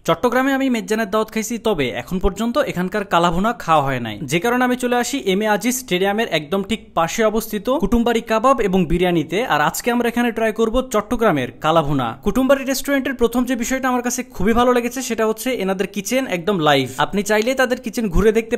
চট্টগ্রামে আমি মেজ্জানের দাওয়াত খাইছি, তবে এখন পর্যন্ত এখানকার কালাভুনা খাওয়া হয় নাই, যে কারণে আমি চলে আসি এম এ আজিজ স্টেডিয়ামের একদম ঠিক পাশে অবস্থিত কুটুমবাড়ি কাবাব এবং বিরিয়ানিতে। আর আজকে আমরা এখানে ট্রাই করব চট্টগ্রামের কালাভুনা। কুটুমবাড়ি রেস্টুরেন্টের প্রথম যে বিষয়টা আমার কাছে খুবই ভালো লেগেছে সেটা হচ্ছে এনাদের কিচেন একদম লাইভ। আপনি চাইলে তাদের কিচেন ঘুরে দেখতে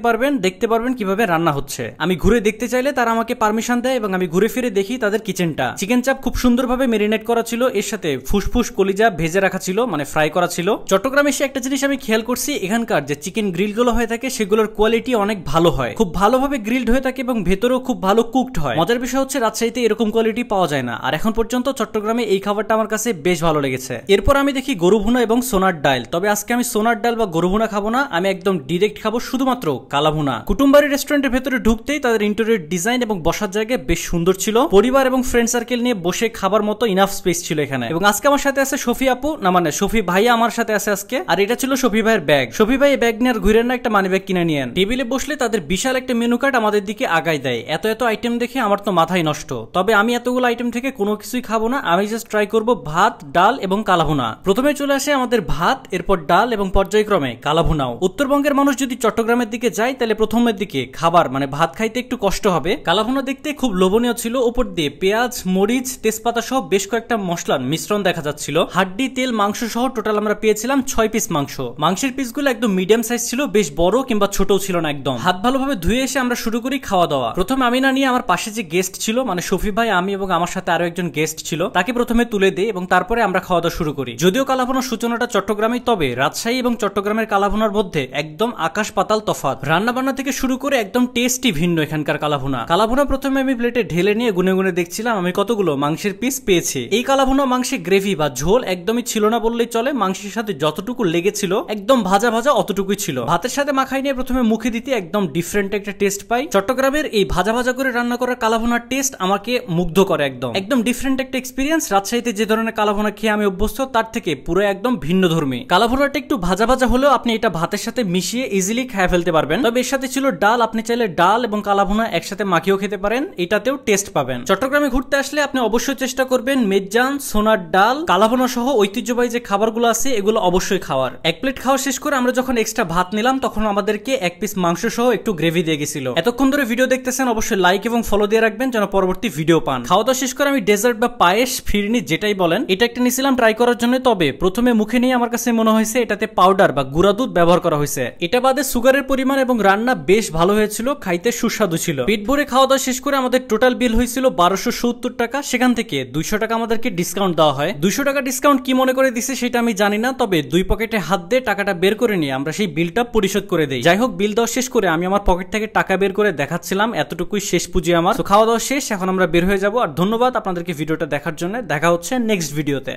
পারবেন কিভাবে রান্না হচ্ছে। আমি ঘুরে দেখতে চাইলে তারা আমাকে পারমিশন দেয় এবং আমি ঘুরে ফিরে দেখি তাদের কিচেনটা। চিকেন চাপ খুব সুন্দরভাবে মেরিনেট করা ছিল, এর সাথে ফুসফুস কলিজা ভেজে রাখা ছিল, মানে ফ্রাই করা ছিল। চট্টগ্রামে এসে একটা জিনিস আমি খেয়াল করছি, এখানকার যে চিকেন গ্রিল গুলো হয়ে থাকে সেগুলোর কোয়ালিটি অনেক ভালো হয়, খুব ভালোভাবে গ্রিলড হয়ে থাকে এবং ভেতরেও খুব ভালো কুকড হয়। মজার বিষয় হচ্ছে রাজশাহীতে এরকম কোয়ালিটি পাওয়া যায় না, আর এখন পর্যন্ত চট্টগ্রামে এই খাবারটা আমার কাছে বেশ ভালো লেগেছে। এরপর আমি দেখি গরু ভুনা এবং সোনার ডাল। তবে আজকে আমি সোনার ডাল বা গরু ভুনা খাবো না, আমি একদম ডিরেক্ট খাবো শুধুমাত্র কালাভুনা। কুটুমবাড়ি রেস্টুরেন্টের ভেতরে ঢুকতেই তাদের ইন্টেরিয়র ডিজাইন এবং বসার জায়গা বেশ সুন্দর ছিল। পরিবার এবং ফ্রেন্ড সার্কেল নিয়ে বসে খাবার মতো ইনাফ স্পেস ছিল এখানে। এবং আজকে আমার সাথে আছে শফি আপু, না মানে শফি ভাইয়া আমার সাথে আছে আজকে। আর এটা ছিল শফি ভাইয়ের ব্যাগ। শফি ভাই ব্যাগ নিয়ে আর ঘুরেন না, একটা মানি ব্যাগ কিনে নিয়েন। টেবিলে বসলে তাদের বিশাল একটা মেনু কার্ড আমাদের দিকে আগায় দেয়। এত এত আইটেম দেখে আমার তো মাথায় নষ্ট। তবে আমি এতগুলো আইটেম থেকে কোনো কিছুই খাবো না, আমি জাস্ট ট্রাই করব ভাত, ডাল এবং কালাভুনা। প্রথমে চলে আসে আমাদের ভাত, এরপর ডাল এবং পর্যায়ক্রমে কালাভুনাও। উত্তরবঙ্গের মানুষ যদি চট্টগ্রামের দিকে যায় তাহলে প্রথমের দিকে খাবার মানে ভাত খাইতে একটু কষ্ট হবে। কালাভুনা দেখতে খুব লোভনীয় ছিল, উপর দিয়ে পেঁয়াজ, মরিচ, তেজপাতা সহ বেশ কয়েকটা মশলার মিশ্রণ দেখা যাচ্ছিল। হাড্ডি, তেল, মাংস সহ টোটাল আমরা পেয়েছিলাম 6 পিস মাংস। মাংসের পিসগুলো একদম মিডিয়াম সাইজ ছিল, বেশ বড় কিংবা ছোটও ছিল না একদম। হাত ভালোভাবে ধুয়ে এসে আমরা শুরু করি খাওয়া দাওয়া। প্রথমে আমি না নিয়ে আমার পাশে যে গেস্ট ছিল মানে শফি ভাই, আমি এবং আমার সাথে আরো একজন গেস্ট ছিল, তাকে প্রথমে তুলে দেই এবং তারপরে আমরা খাওয়া দাওয়া শুরু করি। যদিও কালাভুনার সূচনাটা চট্টগ্রামেই, তবে রাজশাহী এবং চট্টগ্রামের কালাভুনার মধ্যে একদম আকাশ পাতাল তফাৎ। রান্না বান্না থেকে শুরু করে একদম টেস্টই ভিন্ন এখানকার কালাভুনা। কালাভুনা প্রথমে আমি প্লেটে ঢেলে নিয়ে গুনে গুনে দেখছিলাম আমি কতগুলো মাংসের পিস পেয়েছি। এই কালাভুনা মাংসে গ্রেভি বা ঝোল একদমই ছিল না বললেই চলে। মাংসের সাথে যতটুকু লেগেছিল একদম ভাজা ভাজা অতটুকুই ছিল। ভাতের সাথে মাখাই নিয়ে প্রথমে মুখে দিতে একদম ডিফারেন্ট একটা টেস্ট পাই। চট্টগ্রামের এই ভাজা ভাজা করে রান্না করা কালাভুনার টেস্ট আমাকে মুগ্ধ করে। একদম ডিফারেন্ট একটা এক্সপিরিয়েন্স। রাজশাহীতে যে ধরনের কালাভুনা খেয়ে আমি অভ্যস্ত তার থেকে পুরো একদম ভিন্ন ধর্মী। কালাভুনাটা একটু ভাজা ভাজা হলেও আপনি এটা ভাতের সাথে মিশিয়ে ইজিলি খেয়ে ফেলতে পারবেন। তবে এর সাথে ছিল ডাল, আপনি চাইলে ডাল এবং কালাভুনা একসাথে মাখিয়েও খেতে পারেন, এটাতেও টেস্ট পাবেন। চট্টগ্রামে ঘুরতে আসলে আপনি অবশ্যই চেষ্টা করবেন মেজ্জান, সোনার ডাল, কালাভুনা সহ ঐতিহ্যবাহী যে খাবারগুলো আছে এগুলো অবশ্যই খাওয়ার। এক প্লেট খাওয়া শেষ করে আমরা যখন এক্সট্রা ভাত নিলাম তখন আমাদেরকে এক পিস মাংস সহ একটু গ্রেভি দিয়ে গেছিল। এতক্ষণ ধরে ভিডিও দেখতেছেন, অবশ্যই লাইক এবং ফলো দিয়ে রাখবেন যেন পরবর্তী ভিডিও পান। খাওয়া দাওয়া শেষ করে আমি ডেজার্ট বা পায়েস, ফিরনি যেটাই বলেন, এটা একটা নিয়েছিলাম ট্রাই করার জন্য। তবে প্রথমে মুখে নিয়ে আমার কাছে মনে হয়েছে এটাতে পাউডার বা গুঁড়া দুধ ব্যবহার করা হয়েছে। এটা বাদে সুগারের পরিমাণ এবং রান্না বেশ ভালো হয়েছিল, খাইতে সুস্বাদু ছিল। পেট ভরে খাওয়া দাওয়া শেষ করে আমাদের টোটাল বিল হয়েছিল 1270 টাকা। সেখান থেকে 200 টাকা আমাদেরকে ডিসকাউন্ট দেওয়া হয়। 200 টাকা ডিসকাউন্ট কি মনে করে দিছে সেটা আমি জানি না, তবে দুই পকেটে হাত দিয়ে টাকাটা বের করে নিয়ে আমরা সেই বিলটা পরিশোধ করে দেই। যাই হোক, বিল দেওয়া শেষ করে আমি আমার পকেট থেকে টাকা বের করে দেখাচ্ছিলাম, এতটুকুই শেষ পুঁজি আমার। তো খাওয়া দাওয়া শেষ, এখন আমরা বের হয়ে যাব। আর ধন্যবাদ আপনাদেরকে ভিডিওটা দেখার জন্য। দেখা হচ্ছে নেক্সট ভিডিওতে।